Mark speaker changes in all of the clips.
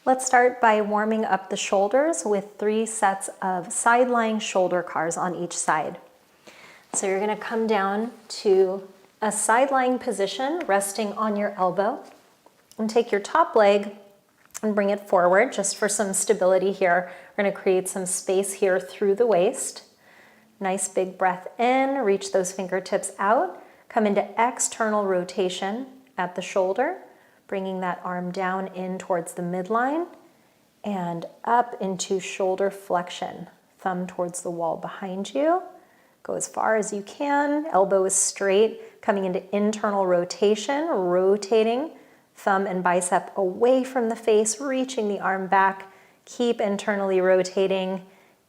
Speaker 1: Let's start by warming up the shoulders with 3 sets of side-lying shoulder cars on each side. So you're going to come down to a side-lying position, resting on your elbow, and take your top leg and bring it forward just for some stability here. We're going to create some space here through the waist. Nice big breath in, reach those fingertips out, come into external rotation at the shoulder, bringing that arm down in towards the midline and up into shoulder flexion. Thumb towards the wall behind you. Go as far as you can. Elbow is straight, coming into internal rotation, rotating. Thumb and bicep away from the face, reaching the arm back. Keep internally rotating,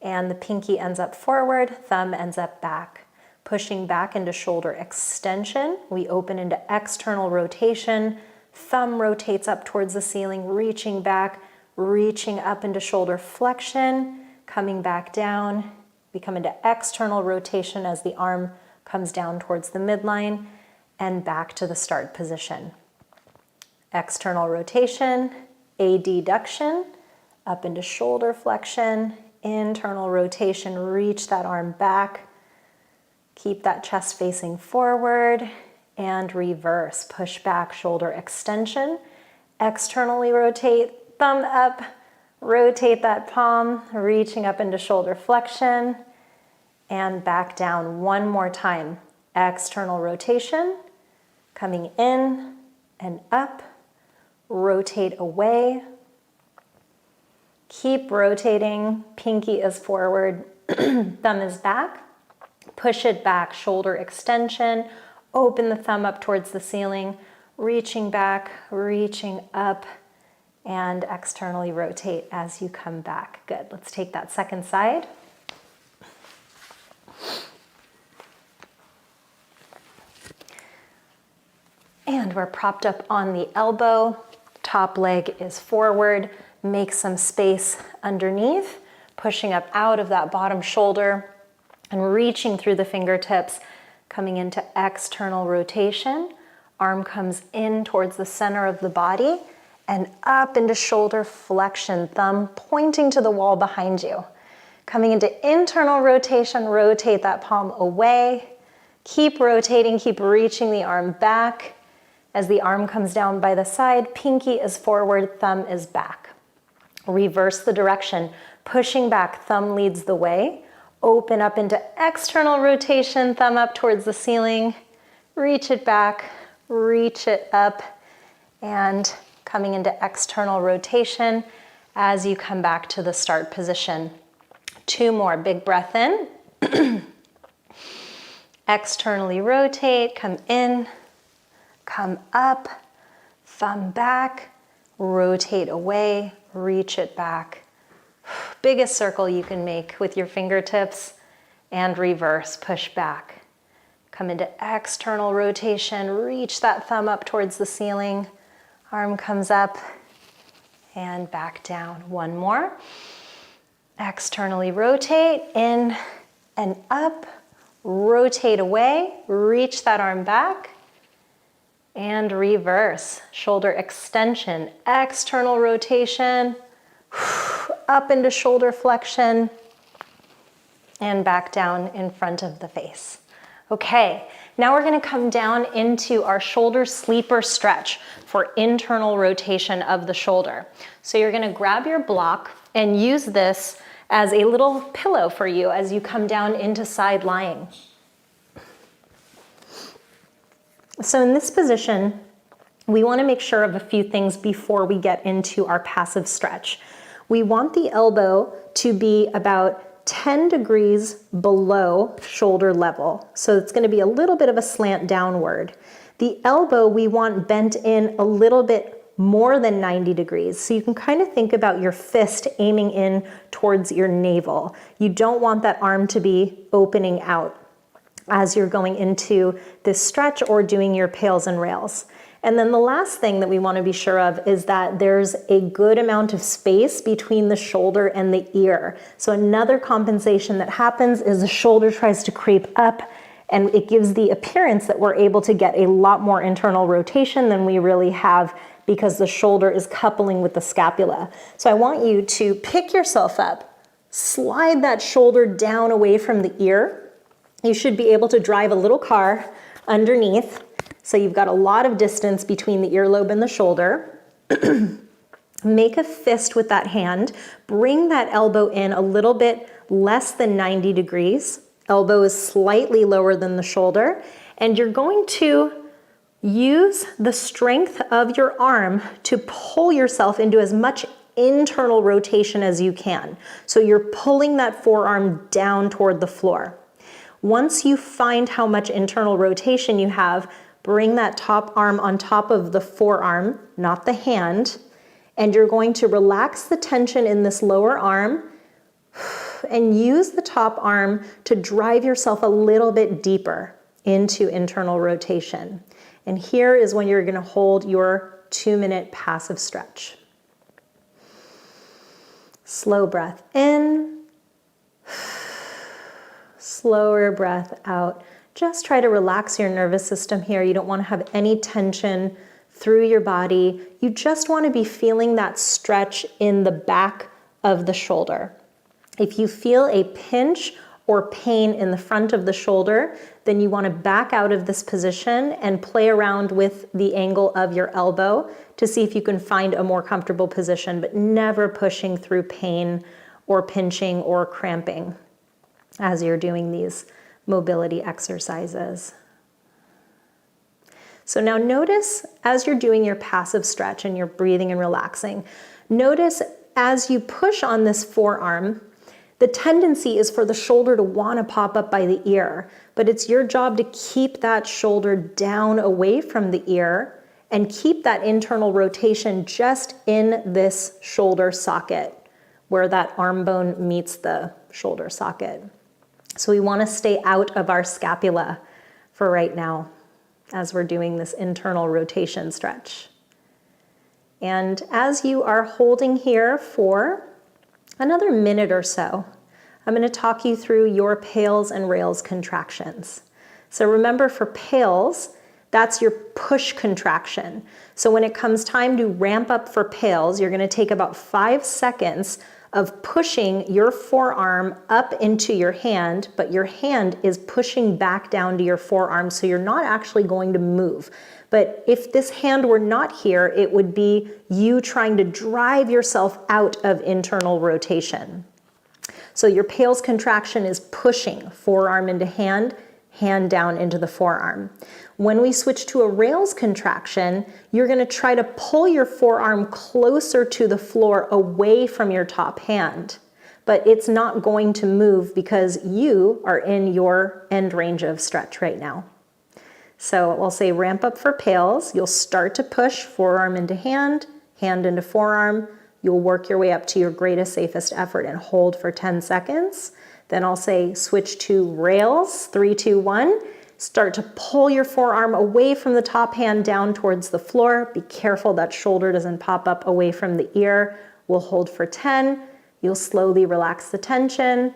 Speaker 1: and the pinky ends up forward, thumb ends up back. Pushing back into shoulder extension. We open into external rotation. Thumb rotates up towards the ceiling, reaching back, reaching up into shoulder flexion, coming back down. We come into external rotation as the arm comes down towards the midline and back to the start position. External rotation, adduction, up into shoulder flexion, internal rotation, reach that arm back. Keep that chest facing forward. And reverse, push back, shoulder extension, externally rotate, thumb up, rotate that palm, reaching up into shoulder flexion, and back down one more time. External rotation, coming in and up, rotate away, keep rotating, pinky is forward, thumb is back, push it back, shoulder extension, open the thumb up towards the ceiling, reaching back, reaching up, and externally rotate as you come back. Good. Let's take that second side. And we're propped up on the elbow. Top leg is forward. Make some space underneath, pushing up out of that bottom shoulder and reaching through the fingertips. Coming into external rotation, arm comes in towards the center of the body and up into shoulder flexion, thumb pointing to the wall behind you. Coming into internal rotation, rotate that palm away. Keep rotating, keep reaching the arm back. As the arm comes down by the side, pinky is forward, thumb is back. Reverse the direction, pushing back, thumb leads the way. Open up into external rotation, thumb up towards the ceiling, reach it back, reach it up, and coming into external rotation as you come back to the start position. 2 more, big breath in. Externally rotate, come in, come up, thumb back, rotate away, reach it back. Biggest circle you can make with your fingertips, and reverse, push back. Come into external rotation, reach that thumb up towards the ceiling, arm comes up and back down. 1 more. Externally rotate, in and up, rotate away, reach that arm back, and reverse. Shoulder extension, external rotation, up into shoulder flexion, and back down in front of the face. Okay, now we're going to come down into our shoulder sleeper stretch for internal rotation of the shoulder. So you're going to grab your block and use this as a little pillow for you as you come down into side lying. So in this position, we want to make sure of a few things before we get into our passive stretch. We want the elbow to be about 10 degrees below shoulder level. So it's going to be a little bit of a slant downward. The elbow we want bent in a little bit more than 90 degrees. So you can kind of think about your fist aiming in towards your navel. You don't want that arm to be opening out as you're going into this stretch or doing your pails and rails. And then the last thing that we want to be sure of is that there's a good amount of space between the shoulder and the ear. So another compensation that happens is the shoulder tries to creep up, and it gives the appearance that we're able to get a lot more internal rotation than we really have because the shoulder is coupling with the scapula. So I want you to pick yourself up, slide that shoulder down away from the ear. You should be able to drive a little car underneath. So you've got a lot of distance between the earlobe and the shoulder. Make a fist with that hand. Bring that elbow in a little bit less than 90 degrees. Elbow is slightly lower than the shoulder. And you're going to use the strength of your arm to pull yourself into as much internal rotation as you can. So you're pulling that forearm down toward the floor. Once you find how much internal rotation you have, bring that top arm on top of the forearm, not the hand, and you're going to relax the tension in this lower arm and use the top arm to drive yourself a little bit deeper into internal rotation. And here is when you're going to hold your 2-minute passive stretch. Slow breath in, slower breath out. Just try to relax your nervous system here. You don't want to have any tension through your body. You just want to be feeling that stretch in the back of the shoulder. If you feel a pinch or pain in the front of the shoulder, then you want to back out of this position and play around with the angle of your elbow to see if you can find a more comfortable position, but never pushing through pain or pinching or cramping as you're doing these mobility exercises. So now notice as you're doing your passive stretch and you're breathing and relaxing, notice as you push on this forearm, the tendency is for the shoulder to want to pop up by the ear, but it's your job to keep that shoulder down away from the ear and keep that internal rotation just in this shoulder socket where that arm bone meets the shoulder socket. So we want to stay out of our scapula for right now as we're doing this internal rotation stretch. And as you are holding here for another minute or so, I'm going to talk you through your pales and rails contractions. So remember, for pales, that's your push contraction. So when it comes time to ramp up for pales, you're going to take about 5 seconds of pushing your forearm up into your hand, but your hand is pushing back down to your forearm, so you're not actually going to move. But if this hand were not here, it would be you trying to drive yourself out of internal rotation. So your pales contraction is pushing forearm into hand, hand down into the forearm. When we switch to a rails contraction, you're going to try to pull your forearm closer to the floor away from your top hand, but it's not going to move because you are in your end range of stretch right now. So we'll say ramp up for pales. You'll start to push forearm into hand, hand into forearm. You'll work your way up to your greatest, safest effort and hold for 10 seconds. Then I'll say switch to rails, 3, 2, 1. Start to pull your forearm away from the top hand down towards the floor. Be careful that shoulder doesn't pop up away from the ear. We'll hold for 10. You'll slowly relax the tension.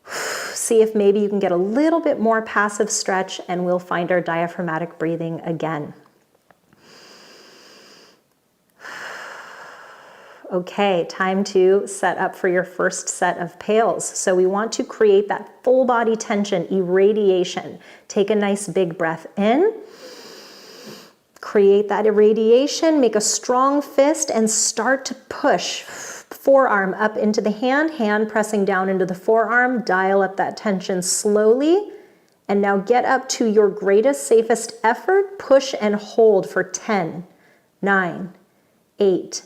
Speaker 1: See if maybe you can get a little bit more passive stretch, and we'll find our diaphragmatic breathing again. Okay, time to set up for your first set of pales. So we want to create that full body tension, irradiation. Take a nice big breath in. Create that irradiation, make a strong fist, and start to push forearm up into the hand, hand pressing down into the forearm. Dial up that tension slowly. And now get up to your greatest, safest effort. Push and hold for 10, 9, 8,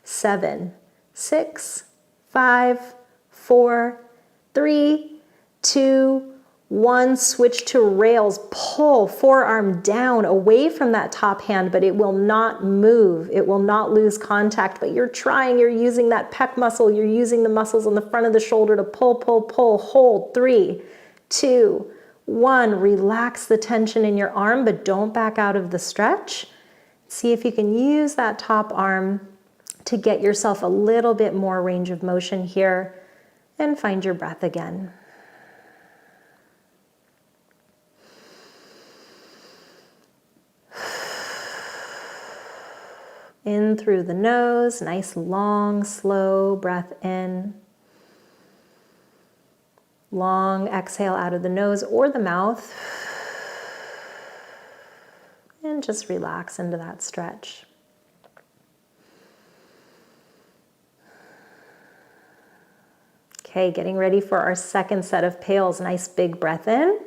Speaker 1: 7, 6, 5, 4, 3, 2, 1. Switch to rails. Pull forearm down away from that top hand, but it will not move. It will not lose contact, but you're trying. You're using that pec muscle. You're using the muscles on the front of the shoulder to pull, pull, pull. Hold. 3, 2, 1. Relax the tension in your arm, but don't back out of the stretch. See if you can use that top arm to get yourself a little bit more range of motion here, and find your breath again. In through the nose, nice long, slow breath in. Long exhale out of the nose or the mouth. And just relax into that stretch. Okay, getting ready for our second set of pails. Nice big breath in.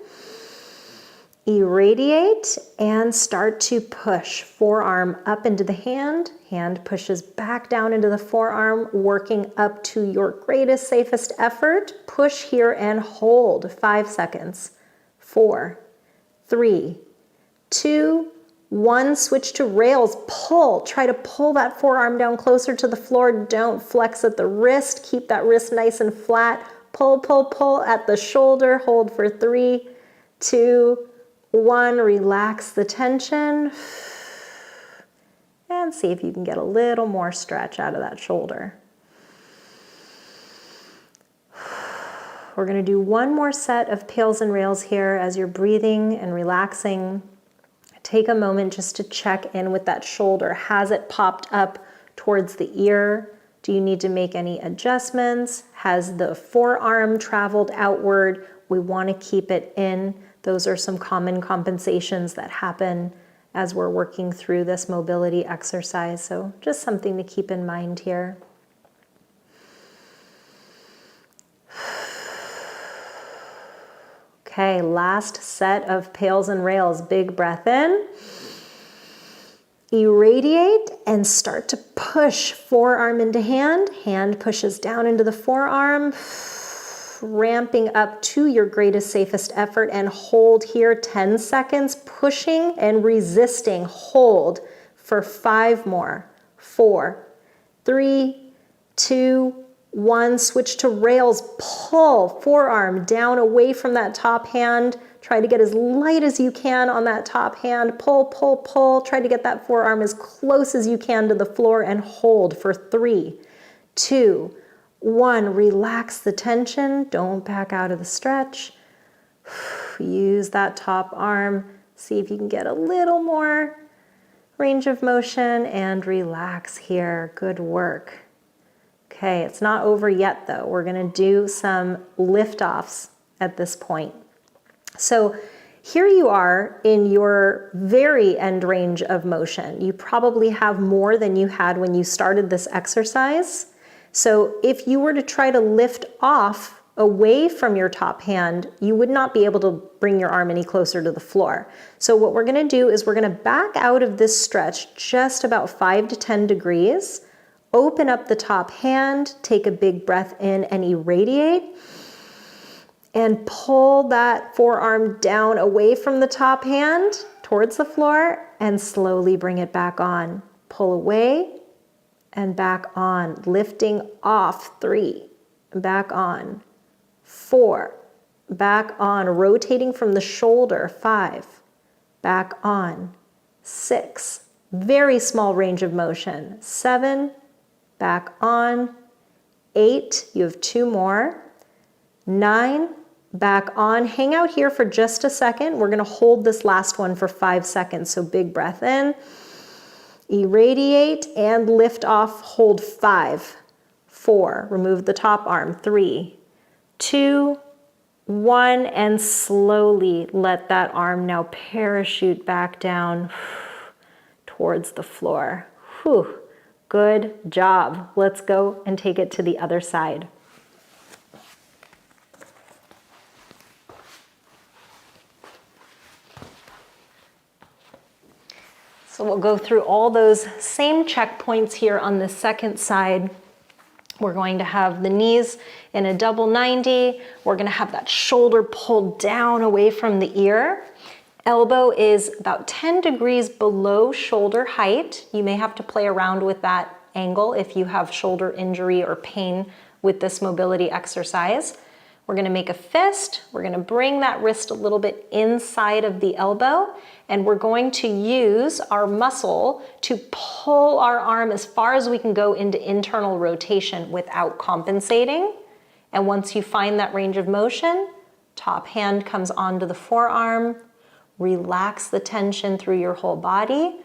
Speaker 1: Irradiate and start to push. Forearm up into the hand. Hand pushes back down into the forearm, working up to your greatest, safest effort. Push here and hold. 5 seconds. 4, 3, 2, 1. Switch to rails. Pull. Try to pull that forearm down closer to the floor. Don't flex at the wrist. Keep that wrist nice and flat. Pull, pull, pull at the shoulder. Hold for 3, 2, 1. Relax the tension. And see if you can get a little more stretch out of that shoulder. We're going to do one more set of pails and rails here as you're breathing and relaxing. Take a moment just to check in with that shoulder. Has it popped up towards the ear? Do you need to make any adjustments? Has the forearm traveled outward? We want to keep it in. Those are some common compensations that happen as we're working through this mobility exercise. So just something to keep in mind here. Okay, last set of pails and rails. Big breath in. Irradiate and start to push forearm into hand. Hand pushes down into the forearm. Ramping up to your greatest, safest effort and hold here 10 seconds. Pushing and resisting. Hold for 5 more. 4, 3, 2, 1. Switch to rails. Pull forearm down away from that top hand. Try to get as light as you can on that top hand. Pull, pull, pull. Try to get that forearm as close as you can to the floor and hold for 3, 2, 1. Relax the tension. Don't back out of the stretch. Use that top arm. See if you can get a little more range of motion and relax here. Good work. Okay, it's not over yet though. We're going to do some lift-offs at this point. So here you are in your very end range of motion. You probably have more than you had when you started this exercise. So if you were to try to lift off away from your top hand, you would not be able to bring your arm any closer to the floor. So what we're going to do is we're going to back out of this stretch just about 5 to 10 degrees. Open up the top hand, take a big breath in and irradiate. And pull that forearm down away from the top hand towards the floor and slowly bring it back on. Pull away and back on. Lifting off. 3, back on. 4, back on. Rotating from the shoulder. 5, back on. 6, very small range of motion. 7, back on. 8, you have 2 more. 9, back on. Hang out here for just a second. We're going to hold this last one for 5 seconds. So big breath in, irradiate and lift off. Hold 5, 4, remove the top arm. 3, 2, 1, and slowly let that arm now parachute back down towards the floor. Whew. Good job. Let's go and take it to the other side. So we'll go through all those same checkpoints here on the second side. We're going to have the knees in a double 90. We're going to have that shoulder pulled down away from the ear. Elbow is about 10 degrees below shoulder height. You may have to play around with that angle if you have shoulder injury or pain with this mobility exercise. We're going to make a fist. We're going to bring that wrist a little bit inside of the elbow, and we're going to use our muscle to pull our arm as far as we can go into internal rotation without compensating. And once you find that range of motion, top hand comes onto the forearm. Relax the tension through your whole body.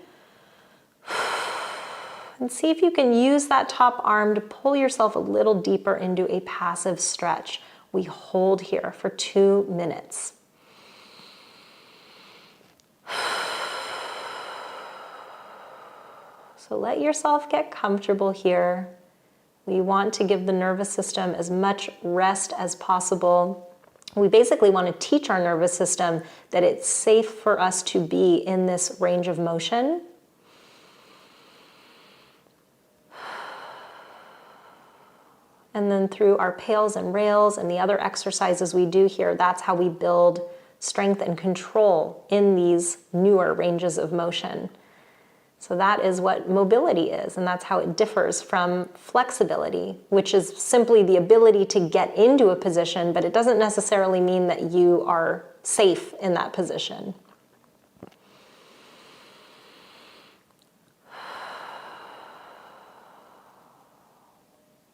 Speaker 1: And see if you can use that top arm to pull yourself a little deeper into a passive stretch. We hold here for 2 minutes. So let yourself get comfortable here. We want to give the nervous system as much rest as possible. We basically want to teach our nervous system that it's safe for us to be in this range of motion. And then through our pails and rails and the other exercises we do here, that's how we build strength and control in these newer ranges of motion. So that is what mobility is, and that's how it differs from flexibility, which is simply the ability to get into a position, but it doesn't necessarily mean that you are safe in that position.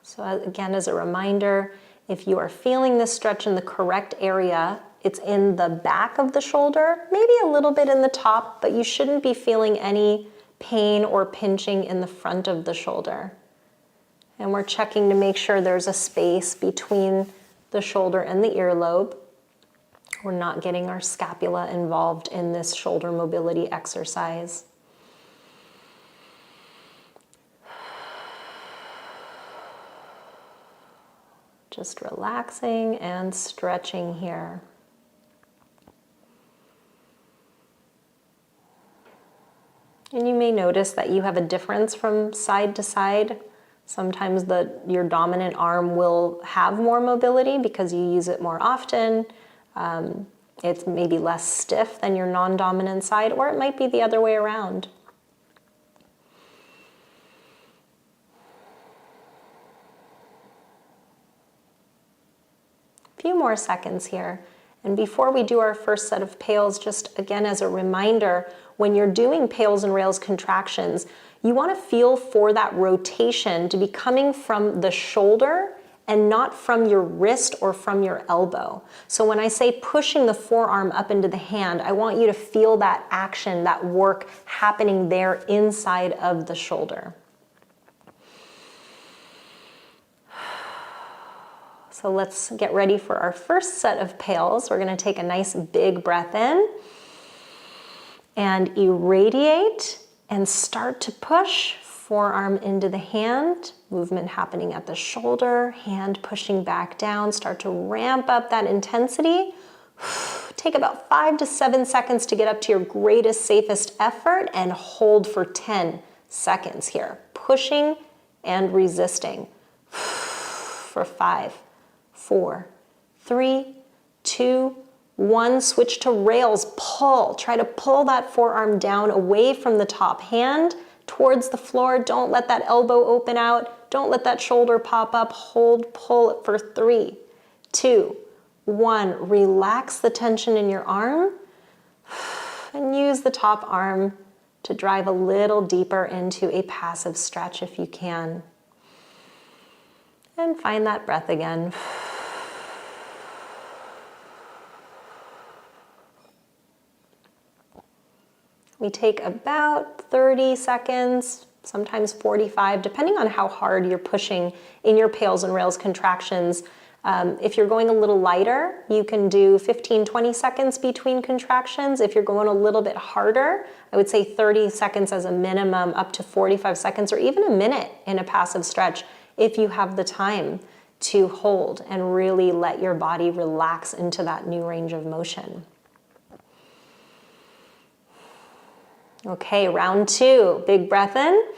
Speaker 1: So again, as a reminder, if you are feeling this stretch in the correct area, it's in the back of the shoulder, maybe a little bit in the top, but you shouldn't be feeling any pain or pinching in the front of the shoulder. And we're checking to make sure there's a space between the shoulder and the earlobe. We're not getting our scapula involved in this shoulder mobility exercise. Just relaxing and stretching here. And you may notice that you have a difference from side to side. Sometimes your dominant arm will have more mobility because you use it more often. It's maybe less stiff than your non-dominant side, or it might be the other way around. A few more seconds here. And before we do our first set of pails, just again as a reminder, when you're doing pails and rails contractions, you want to feel for that rotation to be coming from the shoulder and not from your wrist or from your elbow. So when I say pushing the forearm up into the hand, I want you to feel that action, that work happening there inside of the shoulder. So let's get ready for our first set of pails. We're going to take a nice big breath in and irradiate and start to push. Forearm into the hand, movement happening at the shoulder, hand pushing back down. Start to ramp up that intensity. Take about 5 to 7 seconds to get up to your greatest, safest effort and hold for 10 seconds here. Pushing and resisting. For 5, 4, 3, 2, 1. Switch to rails, pull. Try to pull that forearm down away from the top hand towards the floor. Don't let that elbow open out. Don't let that shoulder pop up. Hold, pull it for 3, 2, 1. Relax the tension in your arm and use the top arm to drive a little deeper into a passive stretch if you can. And find that breath again. We take about 30 seconds, sometimes 45, depending on how hard you're pushing in your pails and rails contractions. If you're going a little lighter, you can do 15, 20 seconds between contractions. If you're going a little bit harder, I would say 30 seconds as a minimum, up to 45 seconds, or even a minute in a passive stretch if you have the time to hold and really let your body relax into that new range of motion. Okay, round 2. Big breath in.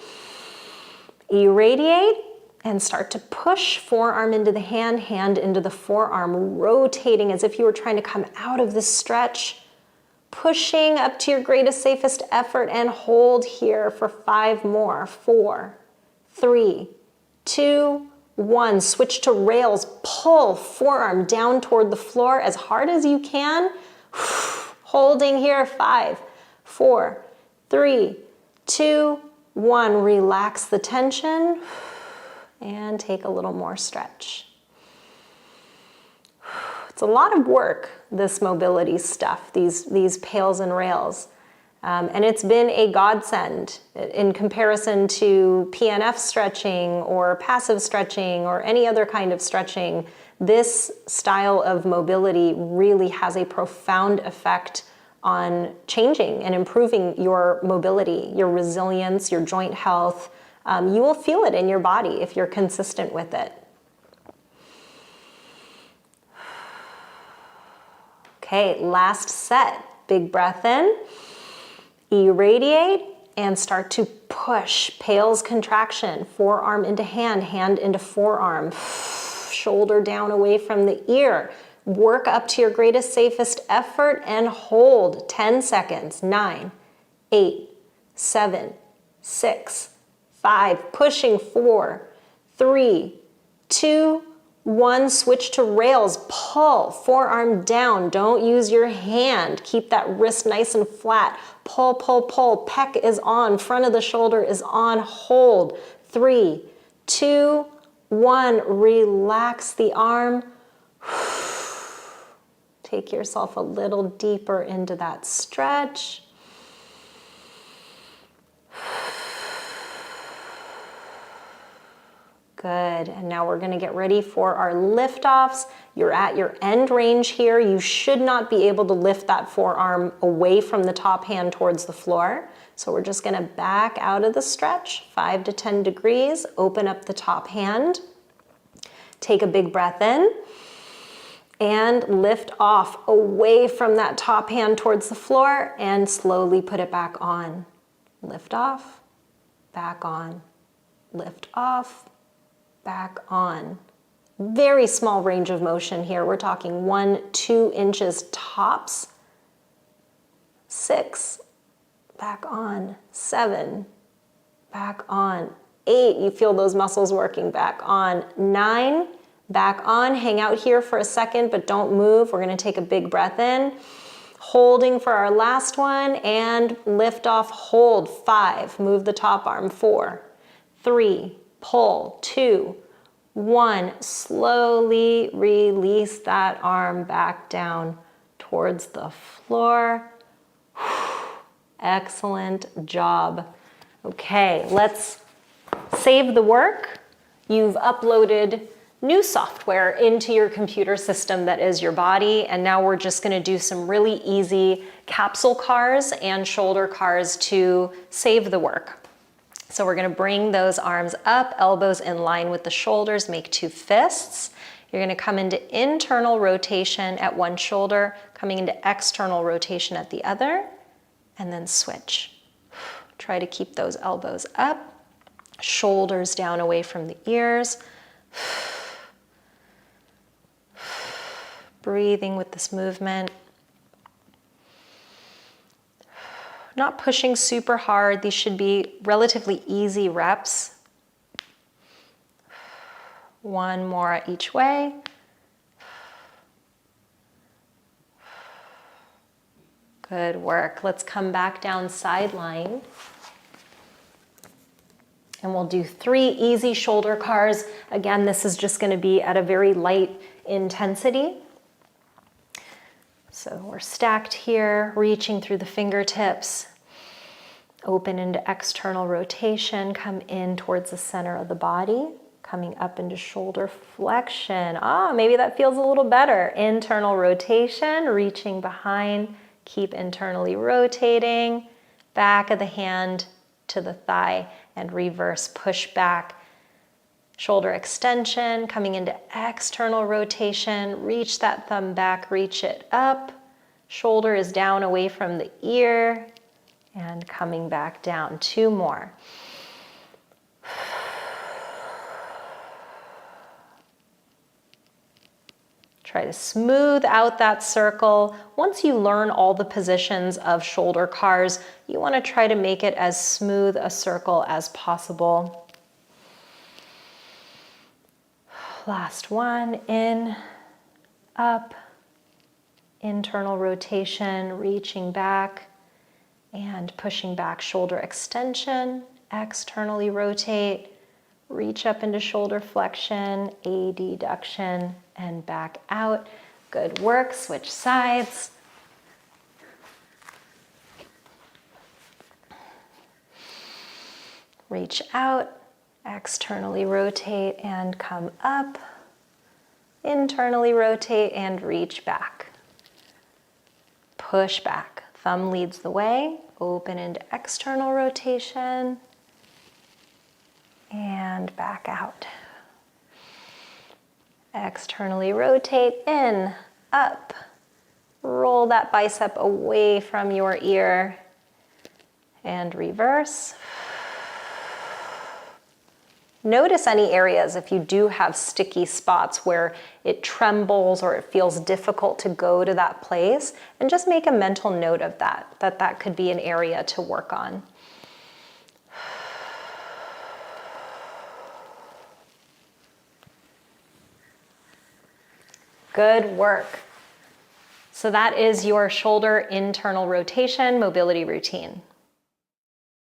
Speaker 1: Irradiate and start to push forearm into the hand, hand into the forearm, rotating as if you were trying to come out of this stretch. Pushing up to your greatest, safest effort and hold here for 5 more. 4, 3, 2, 1. Switch to rails. Pull forearm down toward the floor as hard as you can. Holding here. 5, 4, 3, 2, 1. Relax the tension and take a little more stretch. It's a lot of work, this mobility stuff, these pails and rails. And it's been a godsend in comparison to PNF stretching or passive stretching or any other kind of stretching. This style of mobility really has a profound effect on changing and improving your mobility, your resilience, your joint health. You will feel it in your body if you're consistent with it. Okay, last set. Big breath in, irradiate, and start to push. Pale's contraction, forearm into hand, hand into forearm. Shoulder down away from the ear. Work up to your greatest, safest effort and hold 10 seconds. 9, 8, 7, 6, 5, pushing 4, 3, 2, 1, switch to rails, pull, forearm down, don't use your hand, keep that wrist nice and flat, pull, pull, pull, pec is on, front of the shoulder is on, hold, 3, 2, 1, relax the arm, take yourself a little deeper into that stretch. Good, and now we're gonna get ready for our lift-offs. You're at your end range here. You should not be able to lift that forearm away from the top hand towards the floor. So we're just gonna back out of the stretch, 5 to 10 degrees, open up the top hand. Take a big breath in and lift off away from that top hand towards the floor and slowly put it back on. Lift off, back on, lift off, back on. Very small range of motion here. We're talking 1-2 inches tops. 6, back on. 7, back on. 8, you feel those muscles working, back on. 9, back on. Hang out here for a second, but don't move. We're gonna take a big breath in, holding for our last one, and lift off, hold. 5, move the top arm. 4, 3, pull, 2, 1, slowly release that arm back down towards the floor. Excellent job. Okay, let's save the work. You've uploaded new software into your computer system that is your body, and now we're just gonna do some really easy capsule cars and shoulder cars to save the work. So we're gonna bring those arms up, elbows in line with the shoulders, make 2 fists. You're gonna come into internal rotation at one shoulder, coming into external rotation at the other, and then switch. Try to keep those elbows up, shoulders down away from the ears. Breathing with this movement. Not pushing super hard. These should be relatively easy reps. 1 more each way. Good work. Let's come back down side lying. And we'll do 3 easy shoulder cars. Again, this is just going to be at a very light intensity. So we're stacked here, reaching through the fingertips. Open into external rotation, come in towards the center of the body, coming up into shoulder flexion. Maybe that feels a little better. Internal rotation, reaching behind, keep internally rotating, back of the hand to the thigh, and reverse, push back. Shoulder extension, coming into external rotation, reach that thumb back, reach it up. Shoulder is down away from the ear, and coming back down. 2 more. Try to smooth out that circle. Once you learn all the positions of shoulder cars, you want to try to make it as smooth a circle as possible. Last one, in, up, internal rotation, reaching back and pushing back, shoulder extension, externally rotate, reach up into shoulder flexion, adduction, and back out. Good work, switch sides. Reach out, externally rotate and come up. Internally rotate and reach back. Push back. Thumb leads the way. Open into external rotation. And back out. Externally rotate in, up. Roll that bicep away from your ear. And reverse. Notice any areas if you do have sticky spots where it trembles or it feels difficult to go to that place, and just make a mental note of that, that could be an area to work on. Good work. So that is your shoulder internal rotation mobility routine.